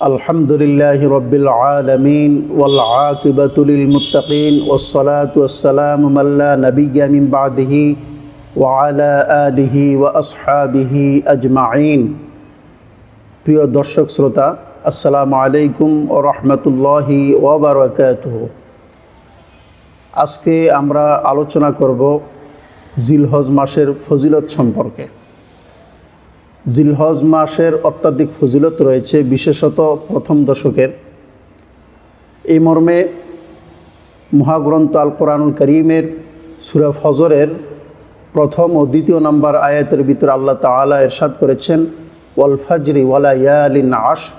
আলহামদুলিল্লাহি রাব্বিল আলামিন ওয়াল আকিবাতু লিল মুত্তাকিন ওয়াস সালাতু ওয়াস সালামু আলা নাবিয়্যা মিন বাদিহি ওয়া আলা আলিহি ওয়া আসহাবিহি আজমাইন। প্রিয় দর্শক শ্রোতা, আসসালামু আলাইকুম ওয়া রাহমাতুল্লাহি ওয়া বারাকাতুহু। আজকে আমরা আলোচনা করব জিলহজ মাসের ফজিলত সম্পর্কে। জিলহজ মাসের অত্যাধিক ফজিলত রয়েছে, বিশেষত প্রথম দশকের। এই মর্মে মহাগ্রন্থ আল কোরআনুল কারীমের সূরা ফজরের প্রথম ও দ্বিতীয় নম্বর আয়াতের ভিতরে আল্লাহ তাআলা ইরশাদ করেছেন, ওয়াল ফাজরি ওয়া লায়ালিন আশর।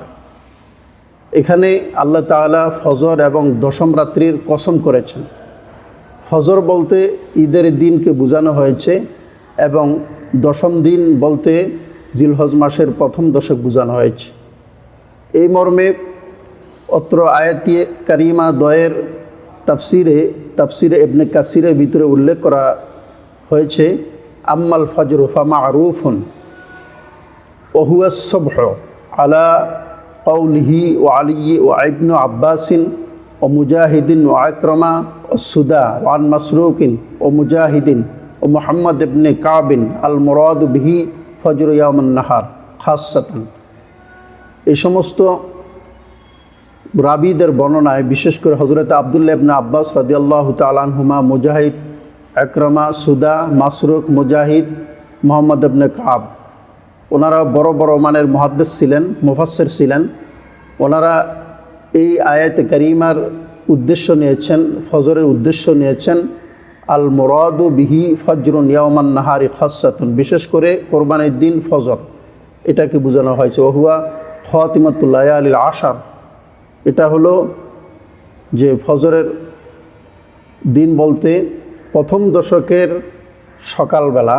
এখানে আল্লাহ তাআলা ফজর এবং দশম রাত্রির কসম করেছেন। ফজর বলতে ঈদের দিনকে বোঝানো হয়েছে এবং দশম দিন বলতে জিলহজ মাসের প্রথম দশক বোঝানো হয়েছে। এই মর্মে অত্র আয়াতে কারিমা দ্বয়ের তাফসিরে ইবনে কাসিরের ভিতরে উল্লেখ করা হয়েছে, আম্মাল ফজর ফামারুফুন ওয়া হুয়া সুবহ আলা কওলিহি ওয়া আলী ওয়া ইবনে আব্বাসিন ও মুজাহিদিন ও আকরমা ও সুদা ওয়ান মাসরুকিন ও মুজাহিদিন ও মুহাম্মদ ইবনে কাবিন আল মুরাদ বিহি ফজর ইয়াউমুন নাহার খাসসাতান। এই সমস্ত রাবিদের বর্ণনায় বিশেষ করে হযরত আব্দুল্লাহ ইবনে আব্বাস রাদিয়াল্লাহু তাআলা আনহুমা, মুজাহিদ, আকরমা, সুদা, মাসরুক, মুজাহিদ, মুহাম্মদ ইবনে কাব, ওনারা বড় বড় মানের মুহাদ্দিস ছিলেন, মুফাসসির ছিলেন। ওনারা এই আয়াতে কারিমার উদ্দেশ্য নিয়েছেন, ফজরের উদ্দেশ্য নিয়েছেন আল মুরাদু বিহি ফজরুন ইয়াউমান নাহারি খাসসাতুন, বিশেষ করে কোরবানির দিন ফজর, এটাকে বোঝানো হয়েছে। ওহুয়া খাতিমাতুল লায়ালিল আশর, এটা হলো যে ফজরের দিন বলতে প্রথম দশকের সকালবেলা,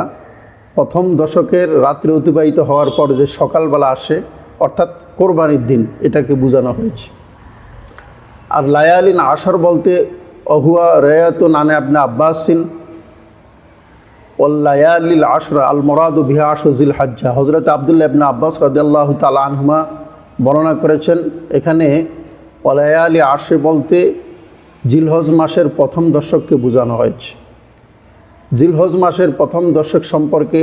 প্রথম দশকের রাত্রি অতিবাহিত হওয়ার পর যে সকালবেলা আসে, অর্থাৎ কোরবানির দিন, এটাকে বোঝানো হয়েছে। আর লায়ালিন আশর বলতে অহুয়া রেয়াতুন আন ইবনে আব্বাসিন ওয়াল লায়ালিল আশর আল মুরাদু বিহা আশর জিল হজ্জা। হযরত আব্দুল্লাহ ইবনে আব্বাস রাদিয়াল্লাহু তাআলা আনহুমা বর্ণনা করেছেন, এখানে ওয়ালায়ালি আশর বলতে জিলহজ মাসের প্রথম দশককে বোঝানো হয়েছে। জিলহজ মাসের প্রথম দশক সম্পর্কে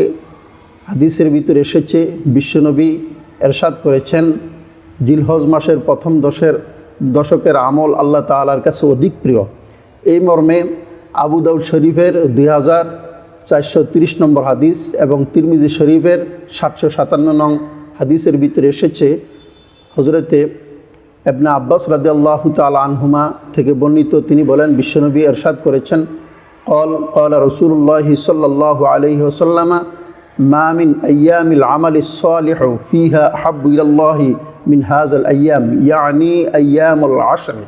হাদিসের ভিতরে এসেছে, বিশ্বনবী ইরশাদ করেছেন, জিলহজ মাসের প্রথম দশকের আমল আল্লাহ তাআলার কাছে অধিক প্রিয়। এই মর্মে আবু দাউদ শরীফের 2430 নম্বর হাদিস এবং তিরমিজি শরীফের 757 নং হাদিসের ভিতরে এসেছে, হযরতে ইবনে আব্বাস রাদিয়াল্লাহু তাআলা আনহুমা থেকে বর্ণিত, তিনি বলেন, বিশ্বনবী ইরশাদ করেছেন, قال رسول الله صلى الله عليه وسلم ما من أيام العمل الصالح فيها أحب إلى الله من هذا الأيام يعني أيام العشر।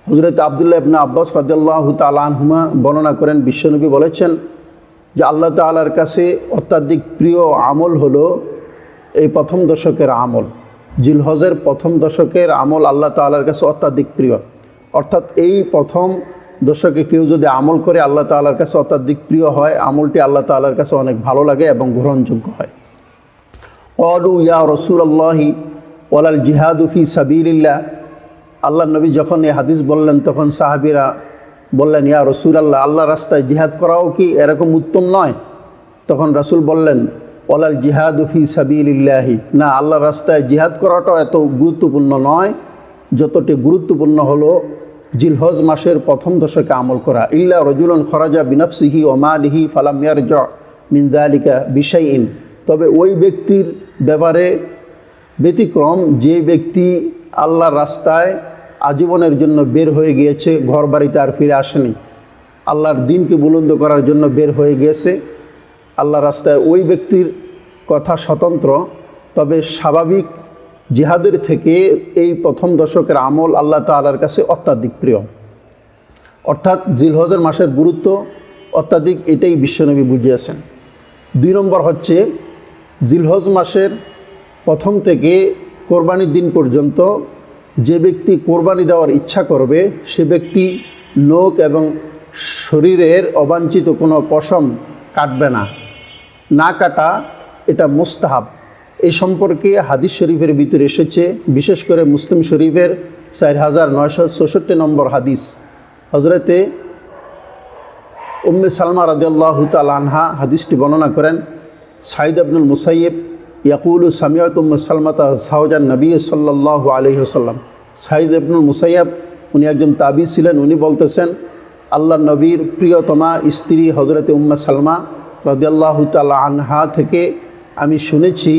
হযরত আব্দুল্লাহ ইবনে আব্বাস রাদিয়াল্লাহু তাআলা আনহুমা বর্ণনা করেন, বিশ্বনবী বলেছেন যে আল্লাহ তাআলার কাছে অত্যাধিক প্রিয় আমল হলো এই প্রথম দশকের আমল। জিলহজের প্রথম দশকের আমল আল্লাহ তাআলার কাছে অত্যাধিক প্রিয়, অর্থাৎ এই প্রথম দশকে কেউ যদি আমল করে আল্লাহ তাআলার কাছে অত্যাধিক প্রিয় হয়, আমলটি আল্লাহ তাআলার কাছে অনেক ভালো লাগে এবং গ্রহণযোগ্য হয়। ক্বালু ইয়া রাসূলুল্লাহি ওয়ালাল জিহাদু ফি সাবিলিল্লাহ। আল্লাহ নবী যখন এই হাদিস বললেন, তখন সাহাবীরা বললেন, ইয়া রাসূলুল্লাহ, আল্লাহর রাস্তায় জিহাদ করাও কি এরকম উত্তম নয়? তখন রাসূল বললেন, ওয়ালাল জিহাদু ফি সাবিলিল্লাহি, না, আল্লাহর রাস্তায় জিহাদ করাটাও এত গুরুত্বপূর্ণ নয় যতটি গুরুত্বপূর্ণ হলো জিলহজ মাসের প্রথম দশকে আমল করা। ইল্লা রাজুলুন খরাজা বিনফসিহি ওয়া মালিহি ফালাম ইয়ারজা মিন যালিকা বিশাইইন, তবে ওই ব্যক্তির ব্যাপারে ব্যতিক্রম যে ব্যক্তি আল্লাহর রাস্তায় আজীবনের জন্য বের হয়ে গিয়েছে, ঘর বাড়িতে আর ফিরে আসেনি, আল্লাহর দ্বীনকে বুলন্দ করার জন্য বের হয়ে গিয়েছে আল্লাহর রাস্তায়, ওই ব্যক্তির কথা স্বতন্ত্র। তবে স্বাভাবিক জিহাদের থেকে এই প্রথম দশকের আমল আল্লাহ তাআলার কাছে অত্যাধিক প্রিয়, অর্থাৎ জিলহজের মাসের গুরুত্ব অত্যাধিক, এটাই বিশ্বনবী বুঝিয়েছেন। 2 নম্বর হচ্ছে, জিলহজ মাসের প্রথম থেকে কোরবানির দিন পর্যন্ত যে ব্যক্তি কোরবানি দেওয়ার ইচ্ছা করবে, সে ব্যক্তি নখ এবং শরীরের অবাঞ্ছিত কোনো পশম কাটবে না। না কাটা এটা মুস্তাহাব, এই সম্পর্কে হাদিস শরীফের ভিতরে এসেছে, বিশেষ করে মুসলিম শরীফের 4964 নম্বর হাদিস। হজরতে উম্মে সালমা রাদিয়াল্লাহু তাআলা আনহা হাদিসটি বর্ণনা করেন, সাঈদ ইবনুল মুসাইয়্যিব ইয়াকুলু সামিআতু উম্মে সালমাতা যাওজান নবী সাল্লাল্লাহু আলাইহি ওয়াসাল্লাম। সাঈদ ইবনুল মুসাইয়্যিব উনি একজন তাবী ছিলেন। উনি বলতেছেন, আল্লাহর নবীর প্রিয়তমা স্ত্রী হজরতে উম্মে সালমা রাদিয়াল্লাহু তাআলা আনহা থেকে আমি শুনেছি,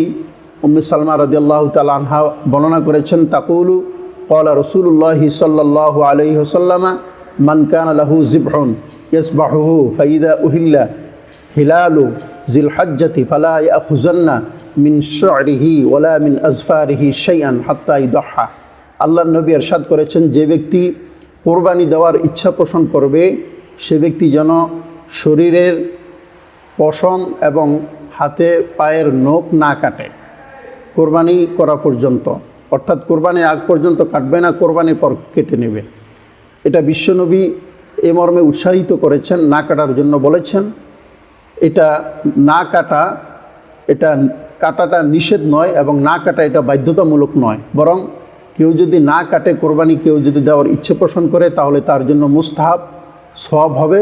উম্মে সালমা রাদিয়াল্লাহু তাআলা আনহা বর্ণনা করেছেন, তাকুলু ক্বালা রাসূলুল্লাহি সাল্লাল্লাহু আলাইহি ওয়াসাল্লাম মান কানা লাহু যিবহুন ইয়াসবাহুহু ফাইদা উহিল্লা হিলালু যিল হজ্জাতি ফালা ইয়াখুযান্না মিন শু'রিহি ওয়ালা মিন আযফারিহি শাইআন হাত্তা ইদহা। আল্লাহর নবী ইরশাদ করেছেন, যে ব্যক্তি কোরবানি দেওয়ার ইচ্ছা পোষণ করবে সে ব্যক্তি যেন শরীরের পশম এবং হাতে পায়ের নখ না কাটে কোরবানি করা পর্যন্ত, অর্থাৎ কোরবানির আগ পর্যন্ত কাটবে না, কোরবানির পর কেটে নেবে। এটা বিশ্বনবী এ মর্মে উৎসাহিত করেছেন, না কাটার জন্য বলেছেন। এটা না কাটা, এটা কাটাটা নিষেধ নয় এবং না কাটা এটা বাধ্যতামূলক নয়, বরং কেউ যদি না কাটে কোরবানি, কেউ যদি দেওয়ার ইচ্ছে পোষণ করে তাহলে তার জন্য মুস্তাহাব, সওয়াব হবে,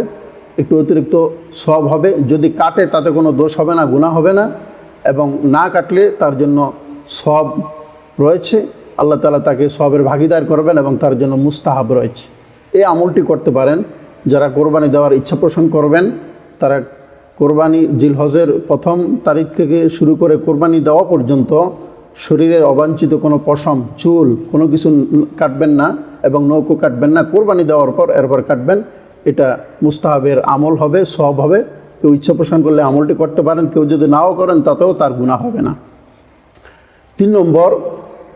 একটু অতিরিক্ত সওয়াব হবে। যদি কাটে তাতে কোনো দোষ হবে না, গুনাহ হবে না, এবং না কাটলে তার জন্য সওয়াব রয়েছে, আল্লাহ তাআলা তাকে সওয়াবের ভাগীদার করবেন এবং তার জন্য মুস্তাহাব রয়েছে। এই আমলটি করতে পারেন যারা কোরবানি দেওয়ার ইচ্ছা পোষণ করবেন। তারা কোরবানি জিলহজের প্রথম তারিখ থেকে শুরু করে কোরবানি দেওয়া পর্যন্ত শরীরের অবাঞ্ছিত কোনো পশম, চুল কোনো কিছু কাটবেন না এবং নখও কাটবেন না। কোরবানি দেওয়ার পর এরপর কাটবেন। এটা মুস্তাহাবের আমল হবে, সওয়াব হবে। কেউ ইচ্ছা পোষণ করলে আমলটি করতে পারেন, কেউ যদি নাও করেন তাতেও তার গুনাহ হবে না। 3 নম্বর,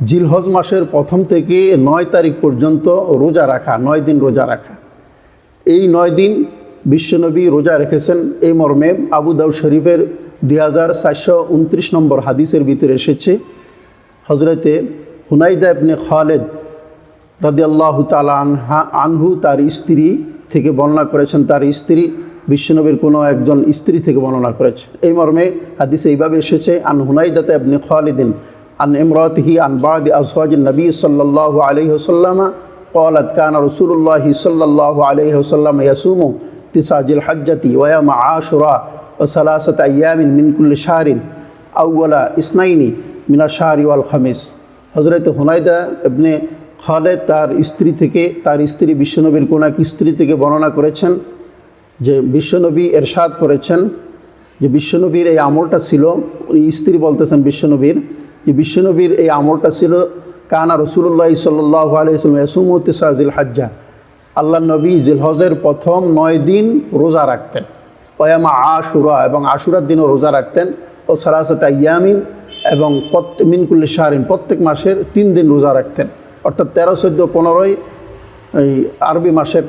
জিলহজ মাসের প্রথম থেকে 9 তারিখ পর্যন্ত রোজা রাখা, 9 দিন রোজা রাখা। এই 9 দিন বিশ্বনবী রোজা রেখেছেন। এই মর্মে আবু দাউদ শরীফের 2429 নম্বর হাদিসের ভিতরে এসেছে, হজরতে হুনাইদা ইবনে খালিদ রাদিয়াল্লাহু তাআলা আনহু তার স্ত্রী থেকে বর্ণনা করেছেন, তার স্ত্রী বিশ্বনবীর কোনো একজন স্ত্রী থেকে বর্ণনা করেছে। এই মর্মে হাদিসে এইভাবে এসেছে, আন হুনাইদা ইবনে খালিদিন আন ইমরাতিহি আন বাদি আজওয়াজিন নবী সাল্লাল্লাহু আলাইহি ওয়াসাল্লাম قالت كان رسول الله صلى الله عليه وسلم يصوم 9 ذي الحجة ويوم عاشوراء وثلاثة أيام من كل شهر أول 2 من الشهر والخميس। হযরত হুনাইদা ইবনে খালিদ তার স্ত্রী থেকে, তার স্ত্রী বিশ্বনবীর কোন এক স্ত্রী থেকে বর্ণনা করেছেন যে বিশ্বনবী ইরশাদ করেছেন যে বিশ্বনবীর এই আমলটা ছিল, উনি স্ত্রী বলতেছেন বিশ্বনবীর, যে বিশ্বনবীর এই আমলটা ছিল, কানা রাসূলুল্লাহ সাল্লাল্লাহু আলাইহি ওয়াসাল্লাম ইয়াসুমু 9 যিল হজ্জা, আল্লাহ নবী জিলহজের প্রথম 9 দিন রোজা রাখতেন, ওয়ায়ামা আশুরা এবং আশুরার দিনও রোজা রাখতেন, ও সালাসাতা আইয়ামিন এবং মিন কুল্লি শাহরিন প্রত্যেক মাসের 3 দিন রোজা রাখতেন। অর্থাৎ 13, 14, 15 এই আরবি মাসের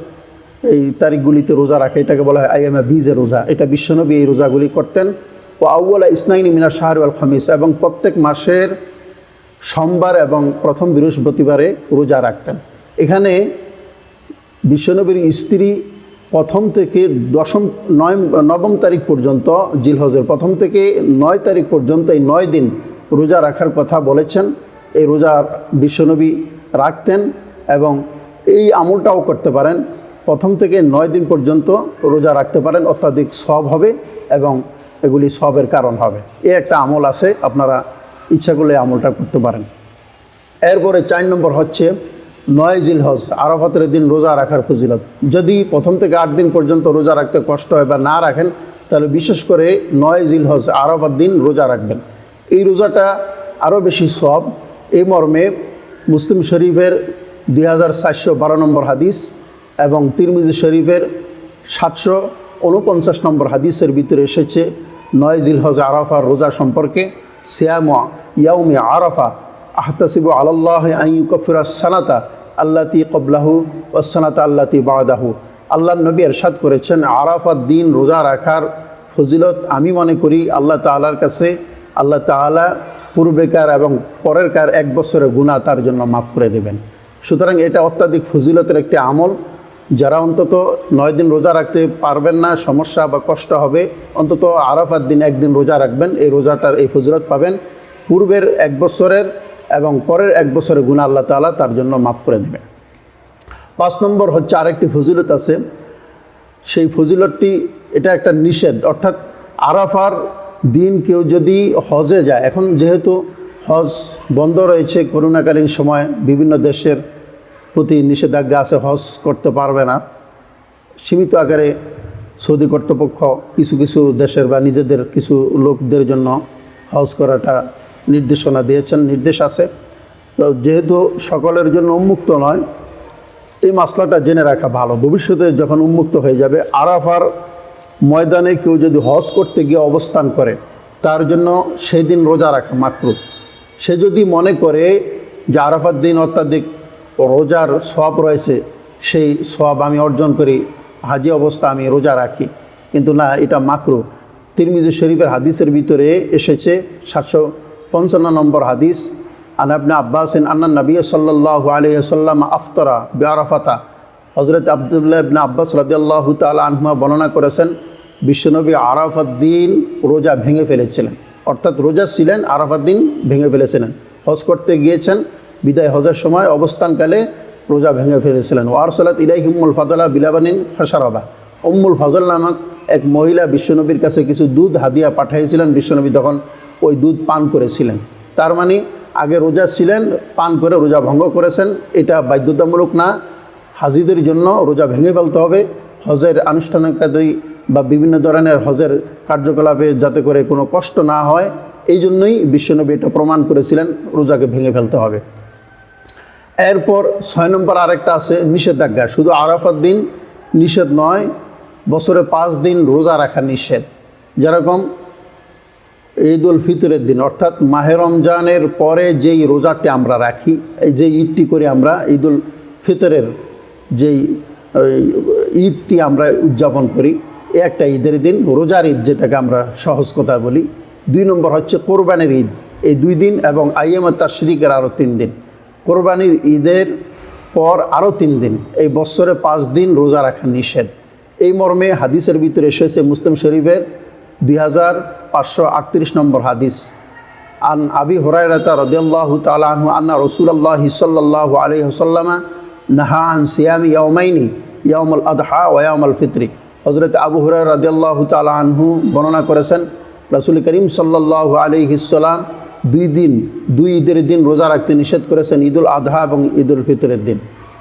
এই তারিখগুলিতে রোজা রাখে, এটাকে বলা হয় আইয়ামে বীজের রোজা। এটা বিশ্বনবী এই রোজাগুলি করতেন। ও আউয়ালা 2 মিনাশ শাহরি ওয়াল খামিস এবং প্রত্যেক মাসের সোমবার এবং প্রথম বৃহস্পতিবারে রোজা রাখতেন। এখানে বিশ্বনবীর স্ত্রী প্রথম থেকে 9 তারিখ পর্যন্ত, জিলহজের প্রথম থেকে 9 তারিখ পর্যন্ত এই 9 দিন রোজা রাখার কথা বলেছেন। এই রোজা বিশ্বনবী রাখতেন এবং এই আমলটাও করতে পারেন। প্রথম থেকে 9 দিন পর্যন্ত রোজা রাখতে পারেন, অত্যাধিক সওয়াব হবে এবং এগুলি সওয়াবের কারণ হবে। একটা আমল আছে, আপনারা ইচ্ছা করলে আমলটা করতে পারেন। এরপরে 4 নম্বর হচ্ছে 9 জিলহজ আরাফাতের দিন রোজা রাখার ফজিলত। যদি প্রথম থেকে 8 দিন পর্যন্ত রোজা রাখতে কষ্ট হয় বা না রাখেন, তাহলে বিশেষ করে 9 জিলহজ আরাফার দিন রোজা রাখবেন। এই রোজাটা আরও বেশি সওয়াব। এই মর্মে মুসলিম শরীফের 2412 নম্বর হাদিস এবং তিরমিজি শরীফের 749 নম্বর হাদিসের ভিতরে এসেছে 9 জিলহজ আরাফার রোজা সম্পর্কে, সিয়ামু ইয়াউমি আরাফা আহতাসিবু আলাল্লাহি আন ইউকাফিরাস সানাতা আল্লাতী ক্বাবলাহু ওয়াস সানাতা আল্লাতী বা'দাহু। আল্লাহর নবী ইরশাদ করেছেন, আরাফার দিন রোজা রাখার ফজিলত আমি মনে করি আল্লাহ তাআলার কাছে, আল্লাহ তাআলা পূর্বেকার এবং পরেরকার 1 বছরের গুনাহ তার জন্য মাফ করে দেবেন। সুতরাং এটা অত্যাধিক ফজিলতের একটি আমল। যারা অন্তত 9 দিন রোজা রাখতে পারবেন না, সমস্যা বা কষ্ট হবে, অন্তত আরাফার দিন 1 দিন রোজা রাখবেন, এই রোজাটার এই ফজিলত পাবেন। পূর্বের 1 বছরের এবং পরের 1 বছরের গুনাহ আল্লাহ তাআলা তার জন্য মাফ করে দেবে। 5 নম্বর হচ্ছে আরেকটি ফজিলত আছে, সেই ফজিলতটি এটা একটা নিষেধ, অর্থাৎ আরাফার দিন কেউ যদি হজে যায়, এখন যেহেতু হজ বন্ধ রয়েছে করোনাকালীন সময়, বিভিন্ন দেশের প্রতি নিষেধাজ্ঞা আছে, হজ করতে পারবে না। সীমিত আকারে সৌদি কর্তৃপক্ষ কিছু কিছু দেশের বা নিজেদের কিছু লোকদের জন্য হজ করাটা নির্দেশনা দিয়েছেন, নির্দেশ আছে। তো যেহেতু সকলের জন্য উন্মুক্ত নয়, এই মাসলাটা জেনে রাখা ভালো। ভবিষ্যতে যখন উন্মুক্ত হয়ে যাবে, আরাফার ময়দানে কেউ যদি হজ করতে গিয়ে অবস্থান করে, তার জন্য সেই দিন রোজা রাখা মাকরুহ। সে যদি মনে করে যে আরাফার দিন অত্যাধিক রোজার সওয়াব রয়েছে, সেই সওয়াব আমি অর্জন করি, হাজি অবস্থা আমি রোজা রাখি, কিন্তু না, এটা মাকরুহ। তিরমিজি শরীফের হাদিসের ভিতরে এসেছে 755 নম্বর হাদিস, আন ইবনে আব্বাস আন্না নবী সাল্লাল্লাহু আলাইহি ওয়াসাল্লাম আফতারা বিআরাফাতা। হযরত আব্দুল্লাহ ইবনে আব্বাস রাদিয়াল্লাহু তাআলা আনহুমা বর্ণনা করেছেন, বিশ্বনবী আরাফার দিন রোজা ভেঙে ফেলেছিলেন, অর্থাৎ রোজা ছিলেন, আরাফার দিন ভেঙে ফেলেছিলেন। হজ করতে গিয়েছেন, বিদায় হজের সময় অবস্থানকালে রোজা ভেঙে ফেলেছিলেন। ওয়ারসালাত ইলাইহি উম্মুল ফাদলা বিলাবানিন ফাশারাবা। উম্মুল ফজল নামক এক মহিলা বিশ্বনবীর কাছে কিছু দুধ হাদিয়া পাঠিয়েছিলেন, বিশ্বনবী তখন ওই দুধ পান করেছিলেন। তার মানে আগে রোজা ছিলেন, পান করে রোজা ভঙ্গ করেছেন, এটা বাধ্যতামূলক না। হাজিদের জন্য রোজা ভেঙে ফেলতে হবে, হজের আনুষ্ঠানিকতায় বা বিভিন্ন ধরনের হজের কার্যকলাপে যাতে করে কোনো কষ্ট না হয়, এই জন্যই বিশ্বনবী এটা প্রমাণ করেছিলেন, রোজাকে ভেঙে ফেলতে হবে। এরপর 6 নম্বর আরেকটা আছে নিষেধাজ্ঞা, শুধু আরাফার দিন নিষেধ নয়, বছরে 5 দিন রোজা রাখা নিষেধ। যেরকম ঈদ উল ফিতরের দিন, অর্থাৎ মাহে রমজানের পরে যেই রোজাটি আমরা রাখি, এই যে ঈদটি করি আমরা, ঈদ উল ফিতরের যেই ঈদটি আমরা উদযাপন করি, এ একটা ঈদের দিন, রোজার ঈদ যেটাকে আমরা সহজ কথা বলি। 2 নম্বর হচ্ছে কোরবানির ঈদ, এই 2 দিন, এবং আইয়ামে তাশরিকের আরও 3 দিন। কোরবানির ঈদের পর আরও 3 দিন, এই বছরে 5 দিন রোজা রাখা নিষেধ। এই মর্মে হাদিসের ভিতরে এসেছে মুসলিম শরীফের 2538 নম্বর হাদিস, আন আবি হুরায়রা রাদিয়াল্লাহু তাআলা আনহু আন্না রাসূলুল্লাহি সাল্লাল্লাহু আলাইহি ওয়াসাল্লাম নাহা আন সিয়ামি ইয়াওমাইনি ইয়াউমুল আদহা ওয়া ইয়াউমুল ফিতরি। হযরত আবু হুরায়রা রাদিয়াল্লাহু তাআলা আনহু বর্ণনা করেছেন, রাসূল করিম সাল্লাল্লাহু আলাইহি সাল্লাম 2 দিন, 2 ঈদের দিন রোজা রাখতে নিষেধ করেছেন, ঈদুল আদহা এবং ঈদুল ফিতরের দিন।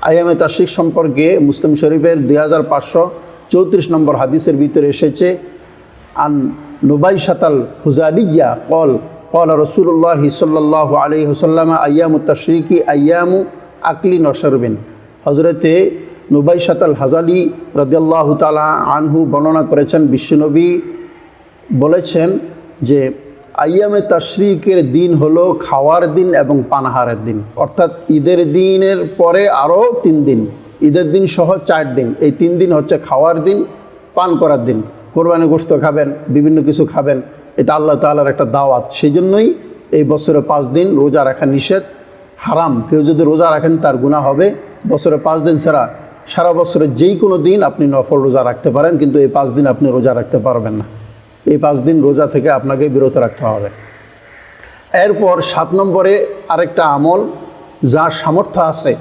আইয়ামে তাশরিক সম্পর্কে মুসলিম শরীফের 2534 নম্বর হাদিসের ভিতরে এসেছে, আন নুবাইশাতাল হুজালিয়া قال رسول الله صلى الله عليه وسلم أيام التشريق أيام أكل وشرب। হযরতে নুবাইশাতাল হাজালি রাদিয়াল্লাহু তাআলা আনহু বর্ণনা করেছেন, বিশ্বনবী বলেছেন যে আইয়ামে তাশরিকের দিন হলো খাওয়ার দিন এবং পানাহারের দিন, অর্থাৎ ঈদের দিনের পরে আরও 3 দিন, ঈদের দিন সহ 4 দিন, এই 3 দিন হচ্ছে খাওয়ার দিন, পান করার দিন। কোরবানি গোশত খাবেন, বিভিন্ন কিছু খাবেন, এটা আল্লাহ তাআলার একটা দাওয়াত। সেই জন্যই এই বছরে 5 দিন রোজা রাখা নিষেধ, হারাম। কেউ যদি রোজা রাখেন তার গুনাহ হবে। বছরে 5 দিন ছাড়া সারা বছরে যেই কোনো দিন আপনি নফল রোজা রাখতে পারেন, কিন্তু এই 5 দিন আপনি রোজা রাখতে পারবেন না। এই 5 দিন রোজা থেকে আপনাকে বিরত রাখতে হবে। এরপর 7 নম্বরে আরেকটা আমল, যার সামর্থ্য আছে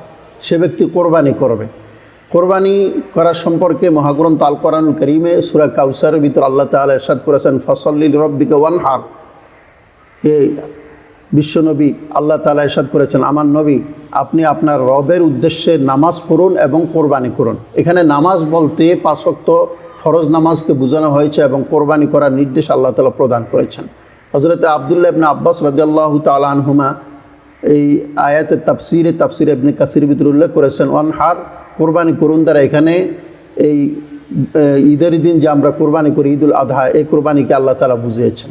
সে ব্যক্তি কোরবানি করবে। কোরবানি করার সম্পর্কে মহাগ্রন্থ আল কোরআনুল কারীমে সূরা কাউসারের ভিতর আল্লাহ তাআলা ইরশাদ করেছেন, ফাসাল্লি লিরাব্বিকা ওয়ানহার। হে বিশ্বনবী, আল্লাহ তাআলা ইরশাদ করেছেন, আমার নবী, আপনি আপনার রবের উদ্দেশ্যে নামাজ পড়ুন এবং কোরবানি করুন। এখানে নামাজ বলতে 5 ওয়াক্ত ফরজ নামাজকে বোঝানো হয়েছে এবং কোরবানি করার নির্দেশ আল্লাহ তাআলা প্রদান করেছেন। হযরত আব্দুল্লাহ ইবনে আব্বাস রাদিয়াল্লাহু তাআলা আনহুমা এই আয়াতের তাফসির ইবনে কাসির ভিতরে উল্লেখ করেছেন, ওয়ানহার, কোরবানি করুন দ্বারা এখানে এই ঈদের দিন যে আমরা কোরবানি করি, ঈদুল আদহা, এই কোরবানিকে আল্লাহ তাআলা বুঝিয়েছেন।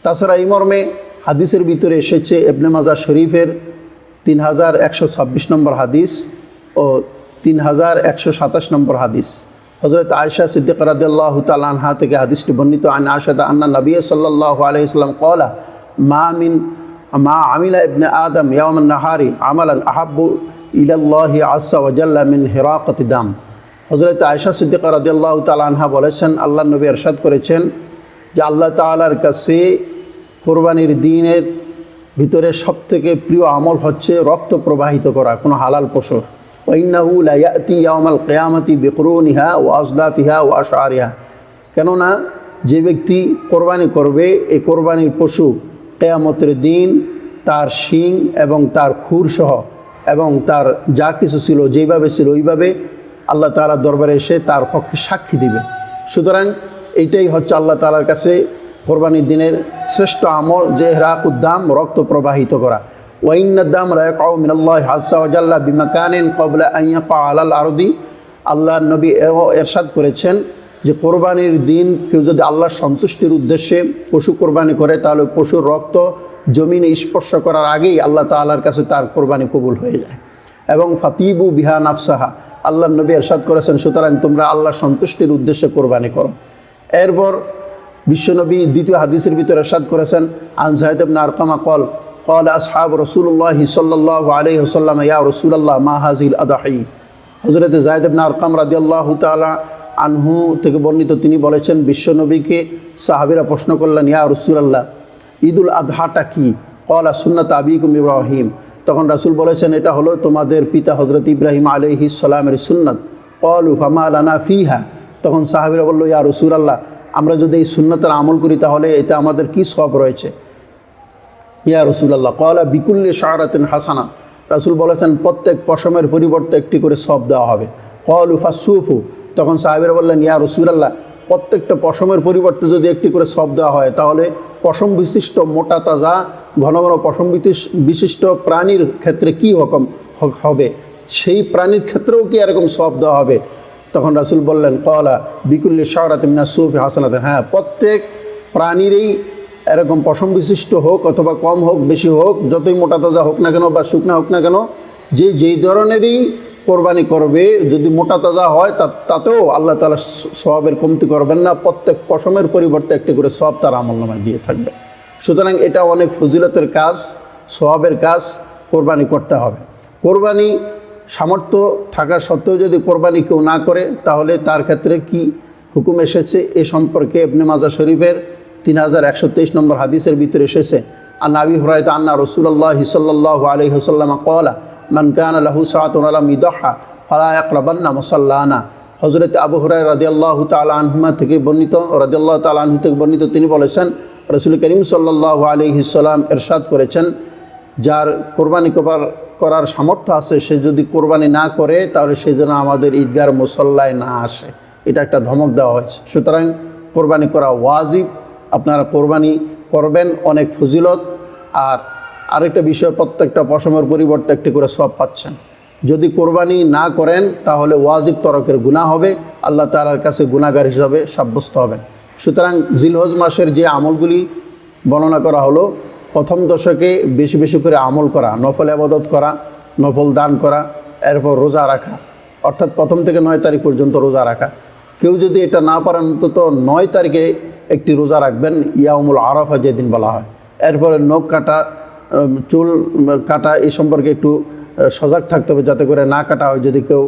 তাছাড়া এই মর্মে হাদিসের ভিতরে এসেছে ইবনে মাজাহ শরীফের 3126 নম্বর হাদিস ও 3127 নম্বর হাদিস। হযরত আয়েশা সিদ্দিকা রাদিয়াল্লাহু তাআলা আনহা থেকে হাদিসটি বর্ণিত, আন আয়েশা আন্না নবী সাল্লাল্লাহু আলাইহি ওয়াসাল্লাম ক্বালা মা আমিলা ইবনে আদম ইয়াওমান নাহারি আমালান আহাব্বু ইলাল্লাহি আযজা ওয়া জাল্লা মিন হিরাকাতি দাম। হযরত আয়েশা সিদ্দিকা রাদিয়াল্লাহু তাআলা আনহা বলেছেন, আল্লাহর নবী ইরশাদ করেছেন যে আল্লাহ তাআলার কাছে কোরবানির দিনের ভিতরে সবথেকে প্রিয় আমল হচ্ছে রক্ত প্রবাহিত করা কোনো হালাল পশু। ওয়াইন্নাহু লা ইয়াতি ইয়াউমাল কিয়ামাতি বিকুরুনিহা ওয়া আজলাফিহা ওয়া আশআরিহা, কেননা যে ব্যক্তি কোরবানি করবে এই কোরবানির পশু কিয়ামতের দিন তার শিং এবং তার খুর সহ এবং তার যা কিছু ছিল যেইভাবে ছিল ওইভাবে আল্লাহ তাআলার দরবারে এসে তার পক্ষে সাক্ষী দিবে। সুতরাং এইটাই হচ্ছে আল্লাহ তাআলার কাছে কোরবানির দিনের শ্রেষ্ঠ আমল, যে ইহরাকুদ্দাম, রক্ত প্রবাহিত করা। ওয়াইন্নাদ-দাম লা ইয়াকাউ মিনাল্লাহি আযজা ওয়া জাল্লা বিমাকানিন ক্বাবলা আন ইয়াকা আলাল আরদি। আল্লাহর নবী ইরশাদ করেছেন যে কোরবানির দিন কেউ যদি আল্লাহর সন্তুষ্টির উদ্দেশ্যে পশু কোরবানি করে তাহলে পশুর রক্ত জমিনে স্পর্শ করার আগেই আল্লাহ তাআলার কাছে তার কোরবানি কবুল হয়ে যায়। এবং ফাতিবু বিহা নাফসাহা, আল্লাহর নবী ইরশাদ করেছেন সুতরাং তোমরা আল্লাহর সন্তুষ্টির উদ্দেশ্যে কোরবানি করো। এরপর বিশ্বনবী দ্বিতীয় হাদিসের ভিতরে ইরশাদ করেছেন আন যায়েদ ইবনে আরকামা قال أصحاب رسول الله صلى الله عليه وسلم يا رسول الله ما هذه الأضحى। হযরত যায়েদ ইবনে আরকাম রাদিয়াল্লাহু তাআলা আনহু থেকে বর্ণিত, তিনি বলেছেন বিশ্বনবীকে সাহাবীরা প্রশ্ন করলেন, ইয়া রাসূলুল্লাহ ঈদুল আদহাটা কি? ক্বালা সুন্নাত আবিকুম ইব্রাহিম। তখন রাসূল বলেছেন এটা হলো তোমাদের পিতা হযরত ইব্রাহিম আলাইহিস সালামের সুন্নাত। ক্বালু ফামা লানা ফিহা। তখন সাহাবীরা বলল, ইয়া রাসূলুল্লাহ আমরা যদি এই সুন্নাতের আমল করি তাহলে এতে আমাদের কি সওয়াব রয়েছে? ইয়া রাসূলুল্লাহ ক্বালা বিকুল্লি শাআরাতিন হাসানা। রাসূল বলেছেন প্রত্যেক পশমের পরিবর্তে একটি করে সওয়াব দেওয়া হবে। ক্বালু ফাসুফু। তখন সাহাবীরা বললেন, ইয়া রাসূলুল্লাহ প্রত্যেকটা পশমের পরিবর্তে যদি একটি করে সওয়াব দেওয়া হয় তাহলে পশম বিশিষ্ট মোটা তাজা ঘন ঘন পশম বিশিষ্ট প্রাণীর ক্ষেত্রে কি রকম হবে, সেই প্রাণীর ক্ষেত্রেও কি এরকম সওয়াব দেওয়া হবে? তখন রাসূল বললেন, ক্বালা বিকুল্লি শাআরাতিন মিনাস সুফি হাসানাতান। হ্যাঁ, প্রত্যেক প্রাণীরই এরকম পশম বিশিষ্ট হোক অথবা কম হোক বেশি হোক, যতই মোটা তাজা হোক না কেন বা শুকনা হোক না কেন, যেই ধরনেরই কোরবানি করবে যদি মোটা তাজা হয় তাতেও আল্লাহ তাআলা সওয়াবের কমতি করবেন না। প্রত্যেক পশমের পরিবর্তে একটি করে সওয়াব তার আমলনামায় দিয়ে থাকবে। সুতরাং এটা অনেক ফজিলতের কাজ, সওয়াবের কাজ, কোরবানি করতে হবে। কোরবানি সামর্থ্য থাকা সত্ত্বেও যদি কোরবানি কেউ না করে তাহলে তার ক্ষেত্রে কি হুকুম এসেছে এ সম্পর্কে ইবনে মাজাহ শরীফের 3123 নম্বর হাদিসের ভিতরে এসেছে। আন আবি হুরায়রা আন্না রাসূলুল্লাহ সাল্লাল্লাহু আলাইহি ওয়াসাল্লাম ক্বালা মান কানা লাহু সাআতুন লাম ইদহা ফালা ইয়াকরাবান্না মুসাল্লানা। হযরত আবু হুরায়রা রাদিয়াল্লাহু তাআলা আনহুমা থেকে বর্ণিত, রাদিয়াল্লাহু তাআলা আনহু থেকে বর্ণিত, তিনি বলেছেন রাসূল করিম সাল্লাল্লাহু আলাইহি সাল্লাম ইরশাদ করেছেন যার কোরবানি করার সামর্থ্য আছে সে যদি কোরবানি না করে তাহলে সে যেন আমাদের ঈদগার মুসল্লায় না আসে। এটা একটা ধমক দেওয়া হয়েছে। সুতরাং কোরবানি করা ওয়াজিব, আপনারা কোরবানি করবেন, অনেক ফজিলত। আর আরেকটা বিষয়, প্রত্যেকটা পশমের পরিবর্তে একটি করে সওয়াব পাচ্ছেন। যদি কোরবানি না করেন তাহলে ওয়াজিব তরকের গুনাহ হবে, আল্লাহ তাআলার কাছে গুনাহগার হিসাবে সাব্যস্ত হবেন। সুতরাং জিলহজ মাসের যে আমলগুলি বর্ণনা করা হলো, প্রথম দশকে বেশি বেশি করে আমল করা, নফল ইবাদত করা, নফল দান করা, এরপর রোজা রাখা, অর্থাৎ প্রথম থেকে 9 তারিখ পর্যন্ত রোজা রাখা। কেউ যদি এটা না পারেন অন্তত 9 তারিখে একটি রোজা রাখবেন, ইয়াউমুল আরাফা যেদিন বলা হয়। এরপরে নখ কাটা, চুল কাটা এই সম্পর্কে একটু সজাগ থাকতে হবে যাতে করে না কাটা হয়। যদি কেউ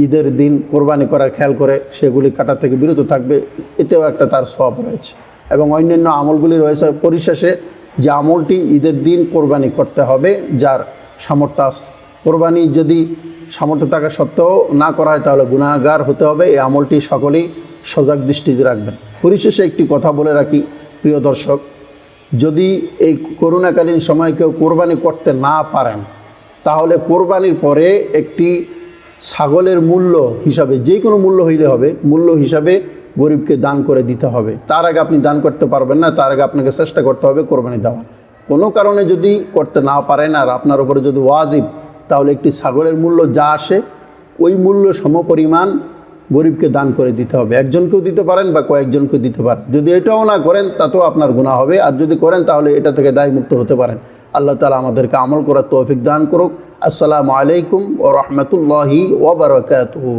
ঈদের দিন কোরবানি করার খেয়াল করে সেগুলি কাটা থেকে বিরত থাকবে, এতেও একটা তার সওয়াব রয়েছে। এবং অন্যান্য আমলগুলি রয়েছে। পরিশেষে যে আমলটি ঈদের দিন কোরবানি করতে হবে যার সামর্থ্য আছে। কোরবানি যদি সামর্থ্য থাকা সত্ত্বেও না করা হয় তাহলে গুনাহগার হতে হবে। এই আমলটি সকলেই সজাগ দৃষ্টিতে রাখবেন। পরিশেষে একটি কথা বলে রাখি প্রিয় দর্শক, যদি এই করোনাকালীন সময় কেউ কোরবানি করতে না পারেন তাহলে কোরবানির পরে একটি ছাগলের মূল্য হিসাবে, যে কোনো মূল্য হইলে হবে, মূল্য হিসাবে গরিবকে দান করে দিতে হবে। তার আগে আপনি দান করতে পারবেন না, তার আগে আপনাকে চেষ্টা করতে হবে কোরবানি দেওয়া। কোনো কারণে যদি করতে না পারেন আর আপনার উপরে যদি ওয়াজিব, তাহলে একটি ছাগলের মূল্য যা আসে ওই মূল্য সমপরিমাণ গরিবকে দান করে দিতে হবে। একজনকেও দিতে পারেন বা কয়েকজনকেও দিতে পারেন। যদি এটাও না করেন তাতেও আপনার গুনাহ হবে, আর যদি করেন তাহলে এটা থেকে দায়মুক্ত হতে পারেন। আল্লাহ তাআলা আমাদেরকে আমল করার তৌফিক দান করুক। আসসালামু আলাইকুম ওয়া রাহমাতুল্লাহি ওয়া বারাকাতুহু।